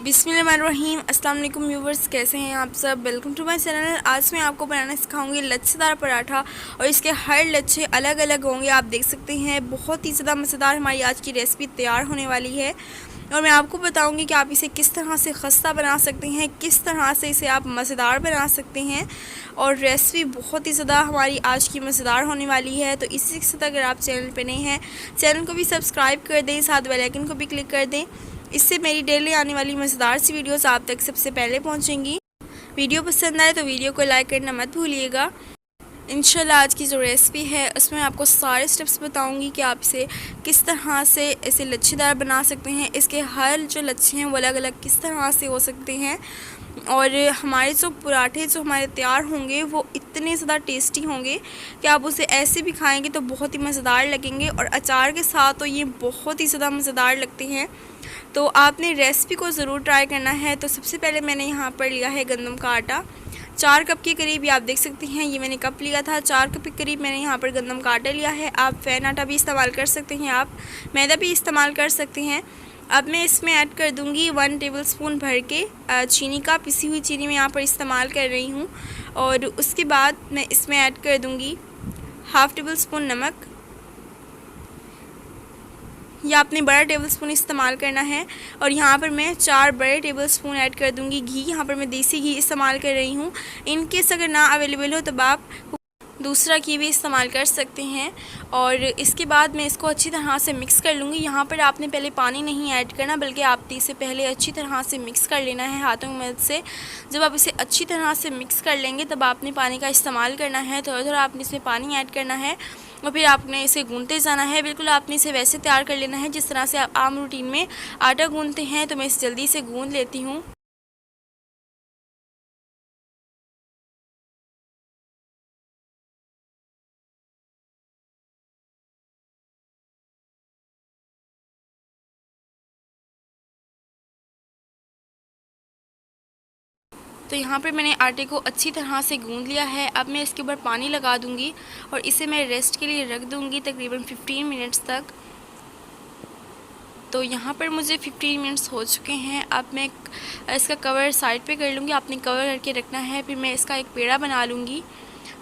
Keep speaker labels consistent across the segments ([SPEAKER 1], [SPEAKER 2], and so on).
[SPEAKER 1] बिस्मिल्लाहिर्रहमानिर्रहीम। अस्सलाम वालेकुम व्यूवर्स, कैसे हैं आप सब। Welcome to my channel. आज मैं आपको बनाना सिखाऊंगी लच्छेदार पराठा और इसके हर लच्छे अलग अलग होंगे। आप देख सकते हैं बहुत ही ज़्यादा मज़ेदार हमारी आज की रेसिपी तैयार होने वाली है और मैं आपको बताऊंगी कि आप इसे किस तरह से खस्ता बना सकते हैं, किस तरह से इसे आप मज़ेदार बना सकते हैं। और रेसिपी बहुत ही ज़्यादा हमारी आज की मज़ेदार होने वाली है। तो इसी के साथ अगर आप चैनल पर नए हैं, चैनल को भी सब्सक्राइब कर दें, साथ बेल आइकन को भी क्लिक कर दें। इससे मेरी डेली आने वाली मज़ेदार सी वीडियोस आप तक सबसे पहले पहुंचेंगी। वीडियो पसंद आए तो वीडियो को लाइक करना मत भूलिएगा। इंशाल्लाह आज की जो रेसिपी है उसमें आपको सारे स्टेप्स बताऊंगी कि आप इसे किस तरह से इसे लच्छेदार बना सकते हैं। इसके हर जो लच्छे हैं वो अलग अलग किस तरह से हो सकते हैं और हमारे जो पराठे जो हमारे तैयार होंगे वो इतने ज़्यादा टेस्टी होंगे कि आप उसे ऐसे भी खाएंगे तो बहुत ही मज़ेदार लगेंगे और अचार के साथ तो ये बहुत ही ज़्यादा मज़ेदार लगते हैं। तो आपने रेसिपी को ज़रूर ट्राई करना है। तो सबसे पहले मैंने यहाँ पर लिया है गंदम का आटा 4 कप के करीब। ये आप देख सकते हैं, ये मैंने कप लिया था। 4 कप के करीब मैंने यहाँ पर गंदम का आटा लिया है। आप फैन आटा भी इस्तेमाल कर सकते हैं, आप मैदा भी इस्तेमाल कर सकते हैं। अब मैं इसमें ऐड कर दूँगी 1 टेबलस्पून भर के चीनी का, पिसी हुई चीनी मैं यहाँ पर इस्तेमाल कर रही हूँ। और उसके बाद मैं इसमें ऐड कर दूँगी हाफ़ टेबल स्पून नमक। या आपने बड़ा टेबलस्पून इस्तेमाल करना है। और यहाँ पर मैं 4 बड़े टेबलस्पून ऐड कर दूँगी घी। यहाँ पर मैं देसी घी इस्तेमाल कर रही हूँ। इन केस अगर ना अवेलेबल हो तब आप दूसरा घी भी इस्तेमाल कर सकते हैं। और इसके बाद मैं इसको अच्छी तरह से मिक्स कर लूँगी। यहाँ पर आपने पहले पानी नहीं ऐड करना, बल्कि आपने इसे पहले अच्छी तरह से मिक्स कर लेना है हाथों की मदद से। जब आप इसे अच्छी तरह से मिक्स कर लेंगे तब आपने पानी का इस्तेमाल करना है। थोड़ा थोड़ा आपने इसमें पानी ऐड करना है और फिर आपने इसे गूंथते जाना है। बिल्कुल आपने इसे वैसे तैयार कर लेना है जिस तरह से आप आम रूटीन में आटा गूंथते हैं। तो मैं इसे जल्दी से गूंथ लेती हूँ। तो यहाँ पर मैंने आटे को अच्छी तरह से गूंथ लिया है। अब मैं इसके ऊपर पानी लगा दूँगी और इसे मैं रेस्ट के लिए रख दूँगी तकरीबन 15 मिनट्स तक। तो यहाँ पर मुझे 15 मिनट्स हो चुके हैं। अब मैं इसका कवर साइड पे कर लूँगी। आपने कवर करके रखना है। फिर मैं इसका एक पेड़ा बना लूँगी।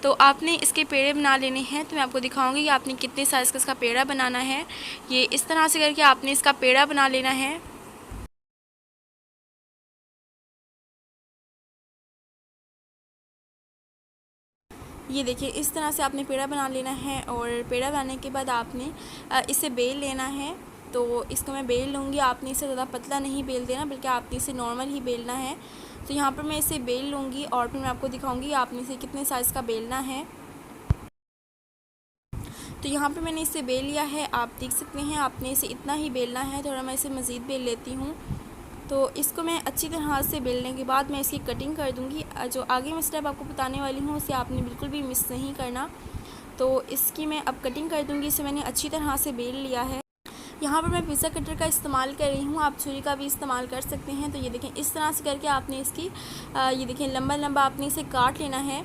[SPEAKER 1] तो आपने इसके पेड़े बना लेने हैं। तो मैं आपको दिखाऊँगी कि आपने कितने साइज़ का इसका पेड़ा बनाना है। ये इस तरह से करके आपने इसका पेड़ा बना लेना है। ये देखिए इस तरह से आपने पेड़ा बना लेना है और पेड़ा बनाने के बाद आपने इसे बेल लेना है। तो इसको मैं बेल लूँगी। आपने इसे ज़्यादा पतला नहीं बेल देना, बल्कि आपने इसे नॉर्मल ही बेलना है। तो यहाँ पर मैं इसे बेल लूँगी और फिर मैं आपको दिखाऊँगी आपने इसे कितने साइज़ का बेलना है। तो यहाँ पे मैंने इसे बेल लिया है, आप देख सकते हैं। आपने इसे इतना ही बेलना है। थोड़ा मैं इसे मज़ीद बेल लेती हूँ। तो इसको मैं अच्छी तरह से बेलने के बाद मैं इसकी कटिंग कर दूँगी। जो आगे मैं स्टेप आपको बताने वाली हूँ उसे आपने बिल्कुल भी मिस नहीं करना। तो इसकी मैं अब कटिंग कर दूँगी। इसे मैंने अच्छी तरह से बेल लिया है। यहाँ पर मैं पिज़्ज़ा कटर का इस्तेमाल कर रही हूँ, आप छुरी का भी इस्तेमाल कर सकते हैं। तो ये देखें इस तरह से करके आपने इसकी ये देखें लंबा लंबा आपने इसे काट लेना है।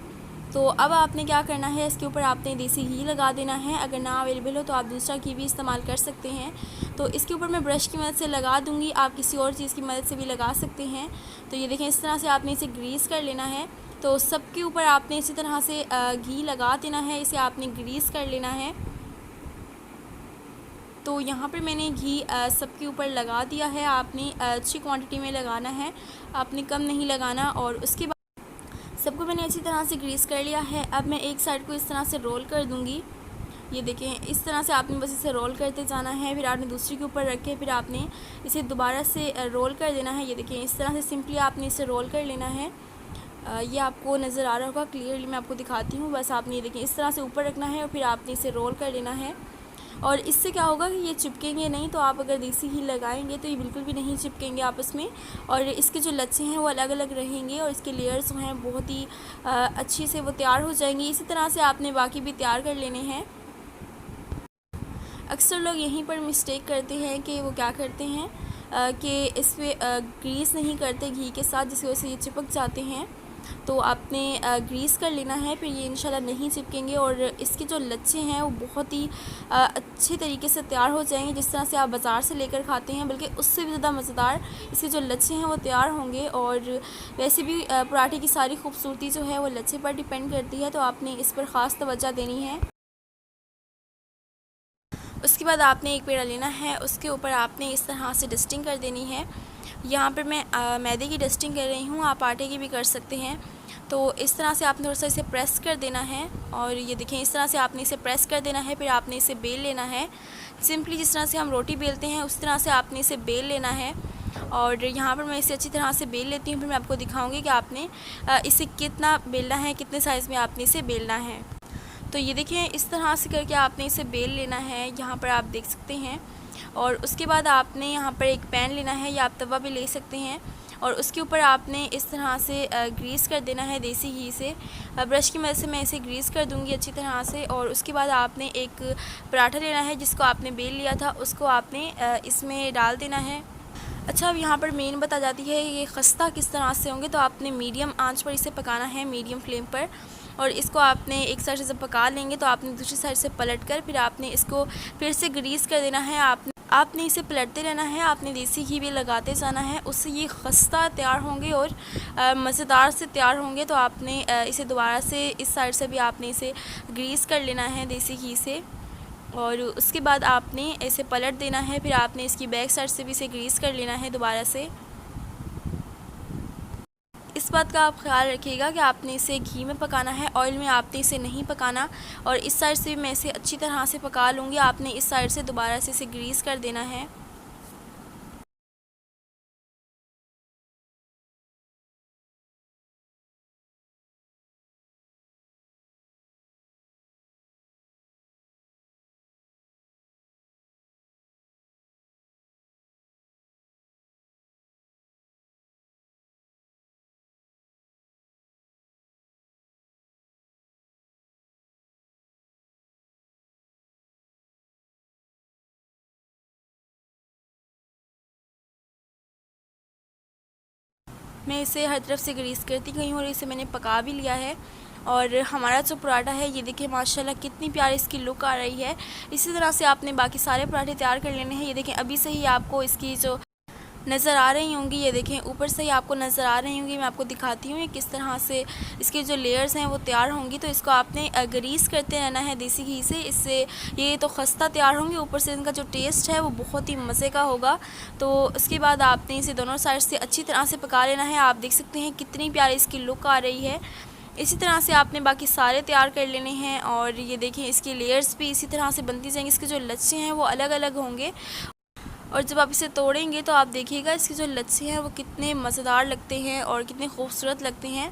[SPEAKER 1] तो अब आपने क्या करना है, इसके ऊपर आपने देसी घी लगा देना है। अगर ना अवेलेबल हो तो आप दूसरा घी भी इस्तेमाल कर सकते हैं। तो इसके ऊपर मैं ब्रश की मदद से लगा दूँगी, आप किसी और चीज़ की मदद से भी लगा सकते हैं। तो ये देखें इस तरह से आपने इसे ग्रीस कर लेना है। तो सबके ऊपर आपने इसी तरह से घी लगा देना है, इसे आपने ग्रीस कर लेना है। तो यहाँ पर मैंने घी सबके ऊपर लगा दिया है। आपने अच्छी क्वांटिटी में लगाना है, आपने कम नहीं लगाना। और उसके बाद सबको मैंने अच्छी तरह से ग्रीस कर लिया है। अब मैं एक साइड को इस तरह से रोल कर दूँगी। ये देखें इस तरह से आपने बस इसे रोल करते जाना है। फिर आपने दूसरी के ऊपर रख के फिर आपने इसे दोबारा से रोल कर देना है। ये देखें इस तरह से सिंपली आपने इसे रोल कर लेना है। ये आपको नज़र आ रहा होगा क्लियरली, मैं आपको दिखाती हूँ। बस आपने ये देखें इस तरह से ऊपर रखना है और फिर आपने इसे रोल कर लेना है। और इससे क्या होगा कि ये चिपकेंगे नहीं। तो आप अगर देसी घी लगाएंगे तो ये बिल्कुल भी नहीं चिपकेंगे आपस में। और इसके जो लच्छे हैं वो अलग अलग रहेंगे और इसके लेयर्स जो हैं बहुत ही अच्छी से वो तैयार हो जाएंगे। इसी तरह से आपने बाकी भी तैयार कर लेने हैं। अक्सर लोग यहीं पर मिस्टेक करते हैं कि वो क्या करते हैं कि इस पर ग्रीस नहीं करते घी के साथ, जिसकी वजह से ये चिपक जाते हैं। तो आपने ग्रीस कर लेना है, फिर ये इंशाल्लाह नहीं चिपकेंगे और इसके जो लच्छे हैं वो बहुत ही अच्छे तरीके से तैयार हो जाएंगे, जिस तरह से आप बाज़ार से लेकर खाते हैं, बल्कि उससे भी ज़्यादा मज़ेदार इसके जो लच्छे हैं वो तैयार होंगे। और वैसे भी पराठे की सारी खूबसूरती जो है वो लच्छे पर डिपेंड करती है, तो आपने इस पर ख़ास तवज्जो देनी है। उसके बाद आपने एक पेड़ा लेना है, उसके ऊपर आपने इस तरह से डस्टिंग कर देनी है। यहाँ पर मैं मैदे की डस्टिंग कर रही हूँ, आप आटे की भी कर सकते हैं। तो इस तरह से आपने थोड़ा सा इसे प्रेस कर देना है और ये देखें इस तरह से आपने इसे प्रेस कर देना है। फिर आपने इसे बेल लेना है, सिंपली जिस तरह से हम रोटी बेलते हैं उस तरह से आपने इसे बेल लेना है। और यहाँ पर मैं इसे अच्छी तरह से बेल लेती हूँ, फिर मैं आपको दिखाऊँगी कि आपने इसे कितना बेलना है, कितने साइज़ में आपने इसे बेलना है। तो ये देखें इस तरह से करके आपने इसे बेल लेना है, यहाँ पर आप देख सकते हैं। और उसके बाद आपने यहाँ पर एक पैन लेना है या आप तवा भी ले सकते हैं और उसके ऊपर आपने इस तरह से ग्रीस कर देना है देसी घी से। ब्रश की मदद से मैं इसे ग्रीस कर दूँगी अच्छी तरह से। और उसके बाद आपने एक पराठा लेना है जिसको आपने बेल लिया था, उसको आपने इसमें डाल देना है। अच्छा, अब यहाँ पर मेन बता जाती है ये खस्ता किस तरह से होंगे, तो आपने मीडियम आंच पर इसे पकाना है, मीडियम फ्लेम पर। और इसको आपने एक साइड से जब पका लेंगे तो आपने दूसरी साइड से पलट कर फिर आपने इसको फिर से ग्रीस कर देना है। आपने इसे पलटते रहना है, आपने देसी घी भी लगाते जाना है, उससे ये खस्ता तैयार होंगे और मज़ेदार से तैयार होंगे। तो आपने इसे दोबारा से इस साइड से भी आपने इसे ग्रीस कर लेना है देसी घी से और उसके बाद आपने इसे पलट देना है। फिर आपने इसकी बैक साइड से भी इसे ग्रीस कर लेना है दोबारा से। इस बात का आप ख्याल रखिएगा कि आपने इसे घी में पकाना है, ऑयल में आपने इसे नहीं पकाना। और इस साइड से भी मैं इसे अच्छी तरह से पका लूँगी, आपने इस साइड से दोबारा से इसे ग्रीस कर देना है। मैं इसे हर तरफ से ग्रीस करती गई हूँ और इसे मैंने पका भी लिया है। और हमारा जो पराठा है ये देखिए माशाल्लाह कितनी प्यारी इसकी लुक आ रही है। इसी तरह से आपने बाकी सारे पराठे तैयार कर लेने हैं। ये देखें अभी से ही आपको इसकी जो नज़र आ रही होंगी, ये देखें ऊपर से ही आपको नज़र आ रही होंगी। मैं आपको दिखाती हूँ किस तरह से इसके जो लेयर्स हैं वो तैयार होंगी। तो इसको आपने ग्रीस करते रहना है देसी घी से, इससे ये तो खस्ता तैयार होंगे, ऊपर से इनका जो टेस्ट है वो बहुत ही मज़े का होगा। तो उसके बाद आपने इसे दोनों साइड से अच्छी तरह से पका लेना है। आप देख सकते हैं कितनी प्यारी इसकी लुक आ रही है। इसी तरह से आपने बाकी सारे तैयार कर लेने हैं और ये देखें इसकी लेयर्स भी इसी तरह से बनती जाएंगी। इसके जो लच्छे हैं वो अलग अलग होंगे और जब आप इसे तोड़ेंगे तो आप देखिएगा इसके जो लच्छे हैं वो कितने मज़ेदार लगते हैं और कितने खूबसूरत लगते हैं।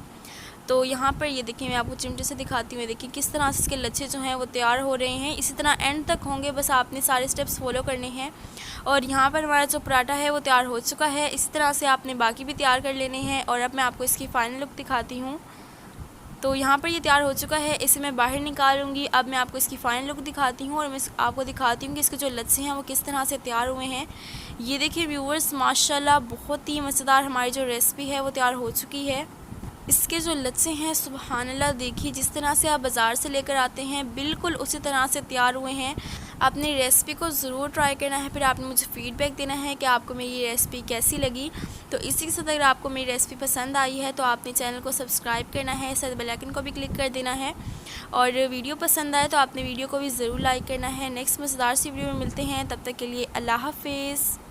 [SPEAKER 1] तो यहाँ पर ये देखिए मैं आपको चिमटे से दिखाती हूँ, देखिए किस तरह से इसके लच्छे जो हैं वो तैयार हो रहे हैं। इसी तरह एंड तक होंगे, बस आपने सारे स्टेप्स फॉलो करने हैं। और यहाँ पर हमारा जो पराठा है वो तैयार हो चुका है। इसी तरह से आपने बाकी भी तैयार कर लेने हैं। और अब मैं आपको इसकी फ़ाइनल लुक दिखाती हूँ। तो यहाँ पर ये तैयार हो चुका है, इसे मैं बाहर निकालूंगी। अब मैं आपको इसकी फ़ाइनल लुक दिखाती हूँ और मैं आपको दिखाती हूँ कि इसके जो लच्छे हैं वो किस तरह से तैयार हुए हैं। ये देखिए व्यूअर्स माशाल्लाह बहुत ही मज़ेदार हमारी जो रेसिपी है वो तैयार हो चुकी है। इसके जो लच्छे हैं सुबहानल्लाह, देखिए जिस तरह से आप बाज़ार से लेकर आते हैं बिल्कुल उसी तरह से तैयार हुए हैं। आपने रेसिपी को ज़रूर ट्राई करना है, फिर आपने मुझे फ़ीडबैक देना है कि आपको मेरी रेसिपी कैसी लगी। तो इसी के साथ अगर आपको मेरी रेसिपी पसंद आई है तो आपने चैनल को सब्सक्राइब करना है, साथ बेल आइकन को भी क्लिक कर देना है। और वीडियो पसंद आए तो आपने वीडियो को भी ज़रूर लाइक करना है। नेक्स्ट मज़ेदार सी वीडियो में मिलते हैं, तब तक के लिए अल्लाह हाफ़िज़।